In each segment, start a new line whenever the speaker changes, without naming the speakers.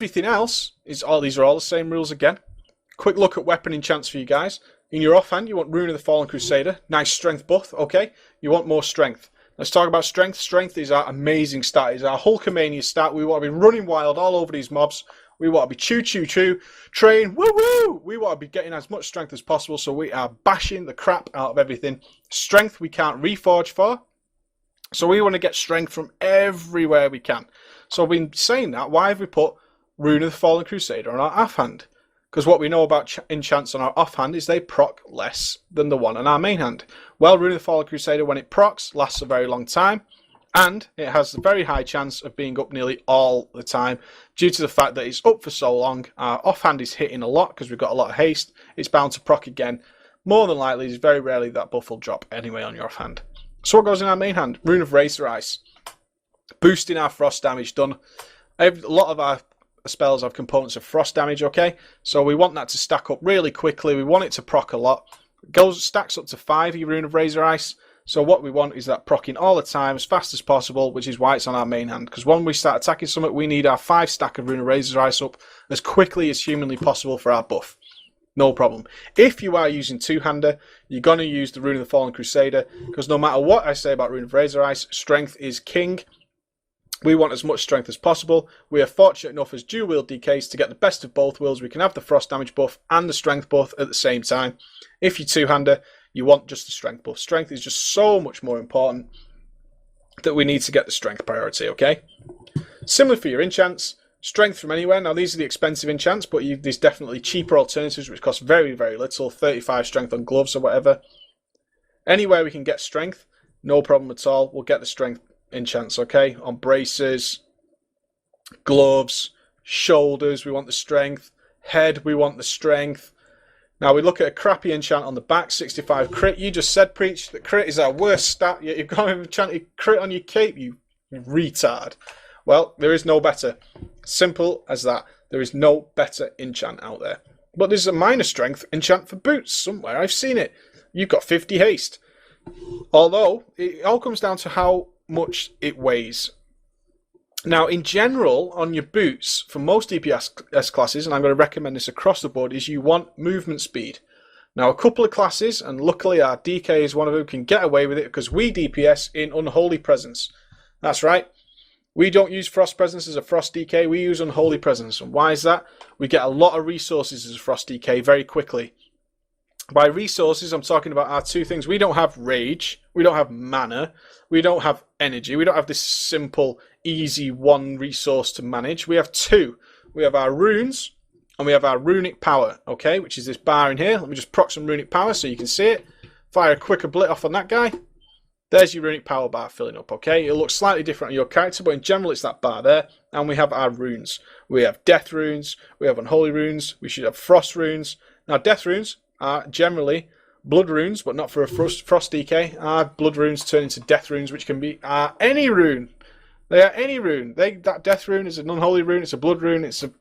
Everything else is these are all the same rules again. Quick look at weapon enchants for you guys. In your offhand, you want Rune of the Fallen Crusader. Nice strength buff, okay? You want more strength. Let's talk about strength. Strength is our amazing stat. It's our Hulkamania stat. We want to be running wild all over these mobs. We want to be choo, train, woo! We want to be getting as much strength as possible, so we are bashing the crap out of everything. Strength we can't reforge for, so we want to get strength from everywhere we can. So I've been saying that. Why have we put Rune of the Fallen Crusader on our offhand? Because what we know about enchants on our offhand is they proc less than the one on our main hand. Well, Rune of the Fallen Crusader, when it procs, lasts a very long time. And it has a very high chance of being up nearly all the time. Due to the fact that it's up for so long, our offhand is hitting a lot because we've got a lot of haste. It's bound to proc again. More than likely, it's very rarely that buff will drop anyway on your offhand. So what goes in our main hand? Rune of Razor Ice. Boosting our frost damage done. A lot of our spells have components of frost damage, okay? So we want that to stack up really quickly. We want it to proc a lot. Stacks up to 5, your Rune of Razor Ice. So what we want is that proccing all the time, as fast as possible, which is why it's on our main hand. Because when we start attacking something, we need our 5 stack of Rune of Razor Ice up as quickly as humanly possible for our buff. No problem. If you are using two-hander, you're going to use the Rune of the Fallen Crusader, because no matter what I say about Rune of Razor Ice, strength is king. We want as much strength as possible. We are fortunate enough as dual-wield DKs to get the best of both worlds. We can have the frost damage buff and the strength buff at the same time. If you're two-hander, you want just the strength buff. Strength is just so much more important that we need to get the strength priority, okay? Similar for your enchants. Strength from anywhere. Now, these are the expensive enchants, but there's definitely cheaper alternatives which cost very, very little. 35 strength on gloves or whatever. Anywhere we can get strength, no problem at all. We'll get the strength enchants, okay? On braces, gloves, shoulders, we want the strength. Head, we want the strength. Now we look at a crappy enchant on the back, 65 crit. You just said, Preach, that crit is our worst stat, yet you've got an enchanted crit on your cape, you retard. Well, there is no better. Simple as that. There is no better enchant out there. But there's a minor strength enchant for boots somewhere. I've seen it. You've got 50 haste. Although, it all comes down to how much it weighs. Now, in general, on your boots, for most DPS classes, and I'm going to recommend this across the board, is you want movement speed. Now, a couple of classes, and luckily our DK is one of them, can get away with it because we DPS in Unholy Presence. That's right. We don't use Frost Presence as a Frost DK, we use Unholy Presence. And why is that? We get a lot of resources as a Frost DK very quickly. By resources, I'm talking about our two things. We don't have rage, we don't have mana, we don't have energy, we don't have this simple, easy one resource to manage. We have two. We have our runes, and we have our runic power, okay, which is this bar in here. Let me just proc some runic power so you can see it. Fire a quicker blit off on that guy. There's your runic power bar filling up, okay? It'll look slightly different on your character, but in general it's that bar there. And we have our runes. We have death runes, we have unholy runes, we should have frost runes. Now death runes are generally blood runes, but not for a frost DK. Our blood runes turn into death runes, which can be any rune. They are any rune. That death rune is an unholy rune, it's a blood rune, it's a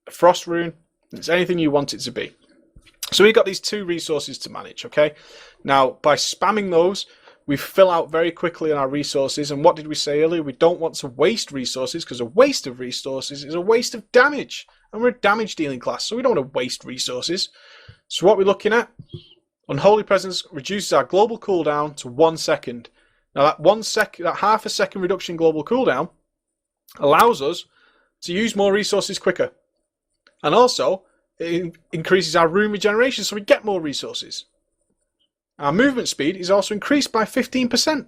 frost rune, it's anything you want it to be. So we've got these two resources to manage, okay? Now, by spamming those, we fill out very quickly on our resources, and what did we say earlier? We don't want to waste resources, because a waste of resources is a waste of damage. And we're a damage dealing class, so we don't want to waste resources. So what we're looking at, Unholy Presence reduces our global cooldown to 1 second. Now that half a second reduction in global cooldown allows us to use more resources quicker. And also, it increases our rune regeneration, so we get more resources. Our movement speed is also increased by 15%.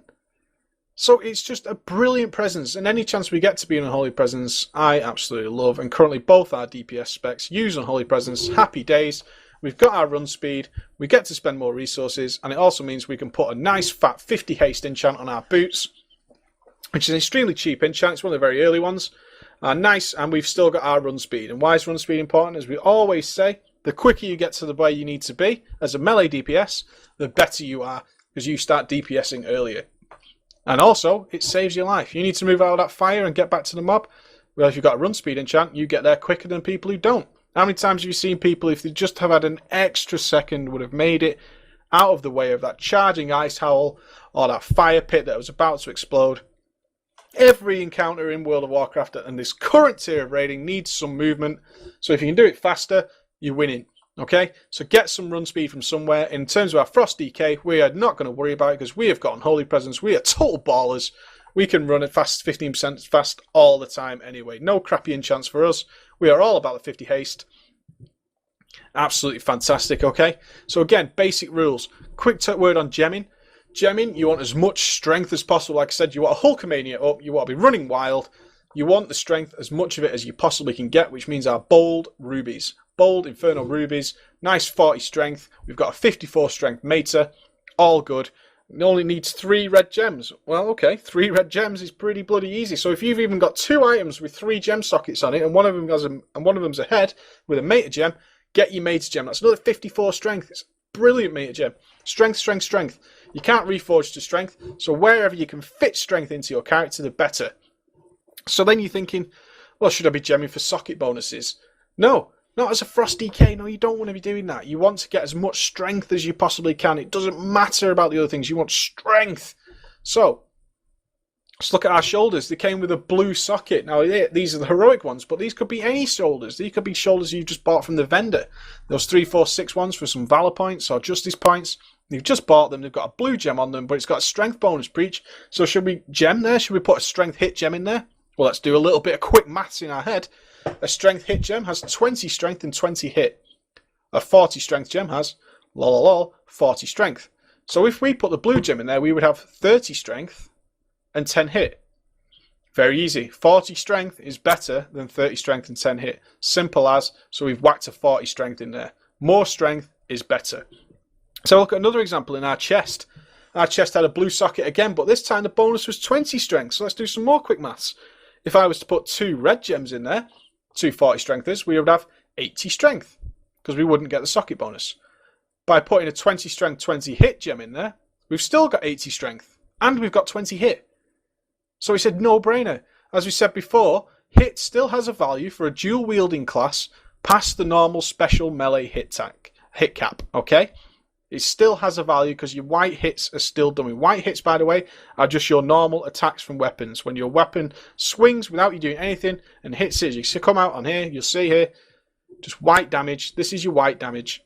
So it's just a brilliant presence, and any chance we get to be an Unholy Presence, I absolutely love. And currently both our DPS specs use Unholy Presence. Happy days. We've got our run speed, we get to spend more resources, and it also means we can put a nice fat 50 haste enchant on our boots, which is an extremely cheap enchant. It's one of the very early ones. Nice, and we've still got our run speed. And why is run speed important? As we always say, the quicker you get to the way you need to be as a melee DPS, the better you are, because you start DPSing earlier. And also, it saves your life. You need to move out of that fire and get back to the mob. Well, if you've got a run speed enchant, you get there quicker than people who don't. How many times have you seen people, if they just have had an extra second, would have made it out of the way of that charging ice howl or that fire pit that was about to explode? Every encounter in World of Warcraft and this current tier of raiding needs some movement. So if you can do it faster, you're winning. Okay, so get some run speed from somewhere. In terms of our Frost DK, we are not going to worry about it because we have got Unholy Presence. We are total ballers. We can run at fast, 15% fast all the time anyway. No crappy enchants for us. We are all about the 50 haste. Absolutely fantastic, okay? So again, basic rules. Quick word on gemming. Gemming, you want as much strength as possible. Like I said, you want a Hulkamania up. You want to be running wild. You want the strength, as much of it as you possibly can get, which means our bold rubies. Bold Infernal Rubies. Nice 40 strength. We've got a 54 strength Mater. All good. It only needs 3 red gems. Well, okay, 3 red gems is pretty bloody easy. So if you've even got 2 items with 3 gem sockets on it, and one of them's a head with a Mater gem, get your Mater gem. That's another 54 strength. It's a brilliant Mater gem. Strength, strength, strength. You can't reforge to strength, so wherever you can fit strength into your character, the better. So then you're thinking, well, should I be gemming for socket bonuses? No, not as a Frost DK. No, you don't want to be doing that. You want to get as much strength as you possibly can. It doesn't matter about the other things. You want strength. So let's look at our shoulders. They came with a blue socket. Now, these are the heroic ones, but these could be any shoulders. These could be shoulders you just bought from the vendor. Those 3, 4, 6 ones for some valor points or justice points. You've just bought them. They've got a blue gem on them, but it's got a strength bonus breach. So should we gem there? Should we put a strength hit gem in there? Well, let's do a little bit of quick maths in our head. A strength hit gem has 20 strength and 20 hit. A 40 strength gem has, 40 strength. So if we put the blue gem in there, we would have 30 strength and 10 hit. Very easy. 40 strength is better than 30 strength and 10 hit. Simple as. So we've whacked a 40 strength in there. More strength is better. So look at another example in our chest. Our chest had a blue socket again, but this time the bonus was 20 strength. So let's do some more quick maths. If I was to put 2 red gems in there, 2 40 strengthers, we would have 80 strength because we wouldn't get the socket bonus. By putting a 20 strength, 20 hit gem in there, we've still got 80 strength and we've got 20 hit. So we said no brainer. As we said before, hit still has a value for a dual wielding class past the normal special melee hit cap, okay? It still has a value because your white hits are still done. White hits, by the way, are just your normal attacks from weapons. When your weapon swings without you doing anything and hits it, you come out on here, you'll see here, just white damage. This is your white damage.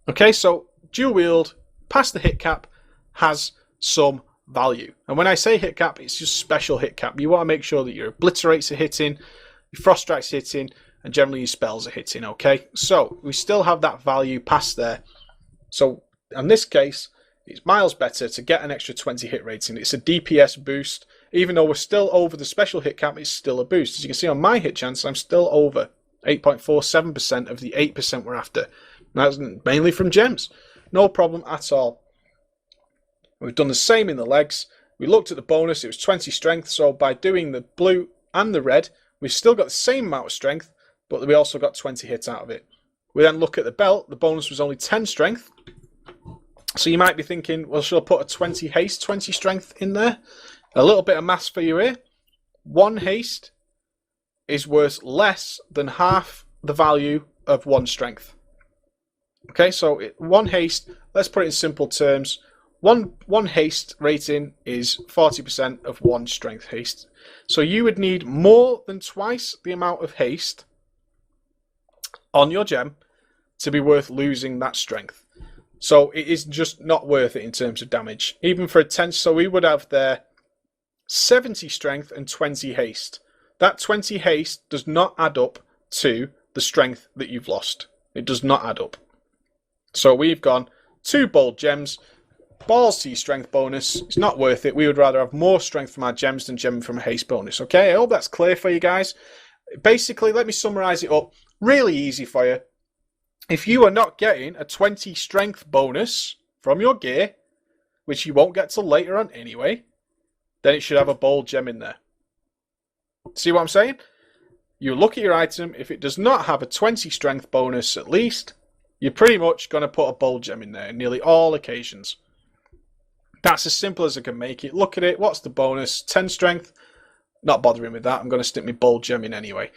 Okay, so dual wield, past the hit cap, has some value. And when I say hit cap, it's just special hit cap. You want to make sure that your obliterates are hitting, your frost strikes are hitting, and generally your spells are hitting, okay? So we still have that value past there. So in this case, it's miles better to get an extra 20 hit rating. It's a DPS boost. Even though we're still over the special hit cap, it's still a boost. As you can see on my hit chance, I'm still over 8.47% of the 8% we're after. And that's mainly from gems. No problem at all. We've done the same in the legs. We looked at the bonus. It was 20 strength. So by doing the blue and the red, we've still got the same amount of strength, but we also got 20 hits out of it. We then look at the belt. The bonus was only 10 strength. So you might be thinking, well, should I put a 20 haste, 20 strength in there? A little bit of maths for you here. 1 haste is worth less than half the value of 1 strength. Okay, so 1 haste, let's put it in simple terms. One haste rating is 40% of 1 strength haste. So you would need more than twice the amount of haste on your gem to be worth losing that strength. So it is just not worth it in terms of damage. Even for a 10, so we would have there 70 strength and 20 haste. That 20 haste does not add up to the strength that you've lost. It does not add up. So we've gone 2 bold gems, balls to your strength bonus. It's not worth it. We would rather have more strength from our gems than gem from a haste bonus. Okay, I hope that's clear for you guys. Basically, let me summarize it up. Really easy for you. If you are not getting a 20 strength bonus from your gear, which you won't get till later on anyway, then it should have a bold gem in there. See what I'm saying? You look at your item. If it does not have a 20 strength bonus at least, you're pretty much going to put a bold gem in there in nearly all occasions. That's as simple as I can make it. Look at it. What's the bonus? 10 strength. Not bothering with that. I'm going to stick my bold gem in anyway.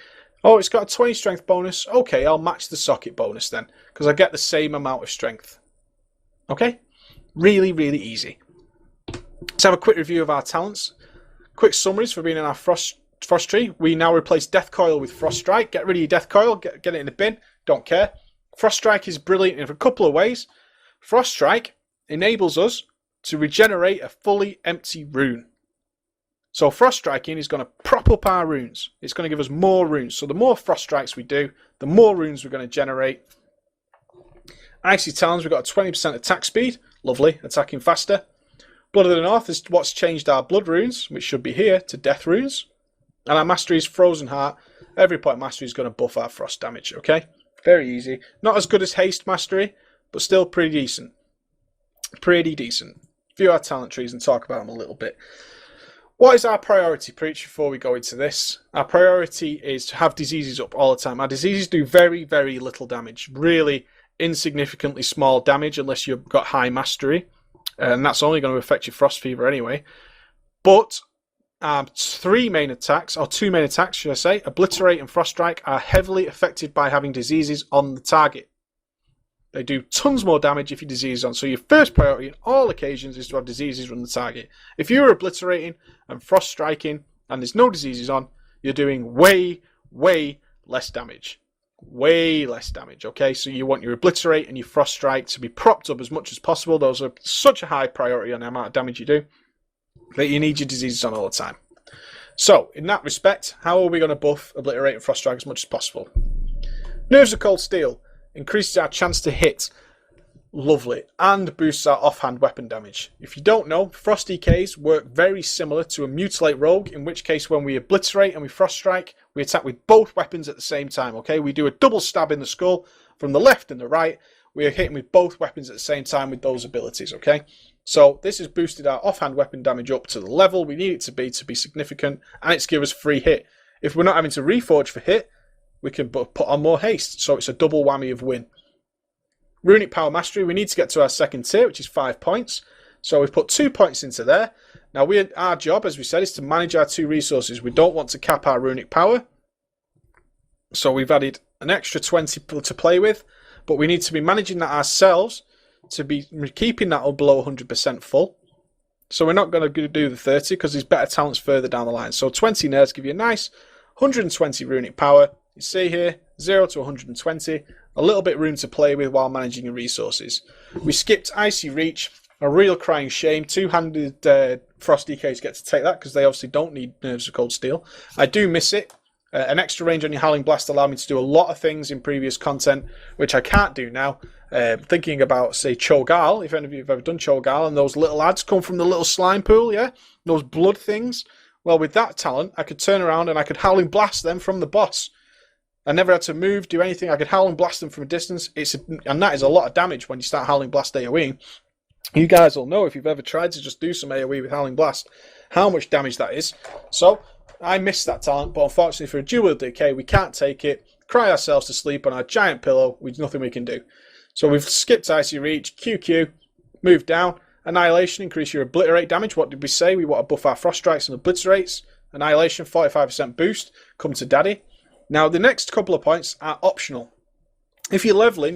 Oh, it's got a 20 strength bonus. Okay, I'll match the socket bonus then, because I get the same amount of strength. Okay? Really, really easy. Let's have a quick review of our talents. quick summaries for being in our Frost tree. We now replace Death Coil with Frost Strike. Get rid of your Death Coil, get it in the bin, don't care. Frost Strike is brilliant in a couple of ways. Frost Strike enables us to regenerate a fully empty rune. So Frost Striking is going to prop up our runes. It's going to give us more runes. So the more Frost Strikes we do, the more runes we're going to generate. Icy Talons, we've got a 20% attack speed. Lovely, attacking faster. Blood of the North is what's changed our blood runes, which should be here, to death runes. And our mastery is Frozen Heart. Every point mastery is going to buff our frost damage, okay? Very easy. Not as good as haste mastery, but still pretty decent. Pretty decent. View our talent trees and talk about them a little bit. What is our priority, Preach, before we go into this? Our priority is to have diseases up all the time. Our diseases do very, very little damage. Really insignificantly small damage unless you've got high mastery. And that's only going to affect your Frost Fever anyway. But our two main attacks, should I say, Obliterate and Frost Strike, are heavily affected by having diseases on the target. They do tons more damage if your disease is on. So your first priority on all occasions is to have diseases on the target. If you're obliterating and frost striking and there's no diseases on, you're doing way, way less damage. Way less damage, okay? So you want your obliterate and your frost strike to be propped up as much as possible. Those are such a high priority on the amount of damage you do that you need your diseases on all the time. So, in that respect, how are we going to buff, obliterate and frost strike as much as possible? Nerves of Cold Steel increases our chance to hit. Lovely. And boosts our offhand weapon damage. If you don't know, Frost DKs work very similar to a Mutilate Rogue, in which case when we obliterate and we frost strike, we attack with both weapons at the same time, okay? We do a double stab in the skull from the left and the right. We are hitting with both weapons at the same time with those abilities, okay? So this has boosted our offhand weapon damage up to the level we need it to be significant, and it's given us free hit. If we're not having to reforge for hit, we can put on more haste, so it's a double whammy of win. Runic Power Mastery, we need to get to our second tier, which is 5 points. So we've put 2 points into there. Now our job, as we said, is to manage our 2 resources. We don't want to cap our Runic Power. So we've added an extra 20 to play with, but we need to be managing that ourselves to be keeping that below 100% full. So we're not going to do the 30 because there's better talents further down the line. So 20 nerds give you a nice 120 Runic Power. You see here, 0 to 120. A little bit room to play with while managing your resources. We skipped Icy Reach, a real crying shame. Two-handed Frost DKs get to take that because they obviously don't need Nerves of Cold Steel. I do miss it. An extra range on your Howling Blast allowed me to do a lot of things in previous content, which I can't do now. Thinking about, say, Cho'Gall, if any of you have ever done Cho'Gall, and those little ads come from the little slime pool, yeah? Those blood things. Well, with that talent, I could turn around and I could Howling Blast them from the boss. I never had to move, do anything. I could Howling Blast them from a distance. And that is a lot of damage when you start Howling Blast AoEing. You guys will know if you've ever tried to just do some AoE with Howling Blast, how much damage that is. So, I missed that talent, but unfortunately for a dual DK, we can't take it. Cry ourselves to sleep on our giant pillow. There's nothing we can do. So we've skipped Icy Reach, QQ, moved down. Annihilation, increase your obliterate damage. What did we say? We want to buff our frost strikes and obliterates. Annihilation, 45% boost. Come to daddy. Now, the next couple of points are optional. If you're leveling,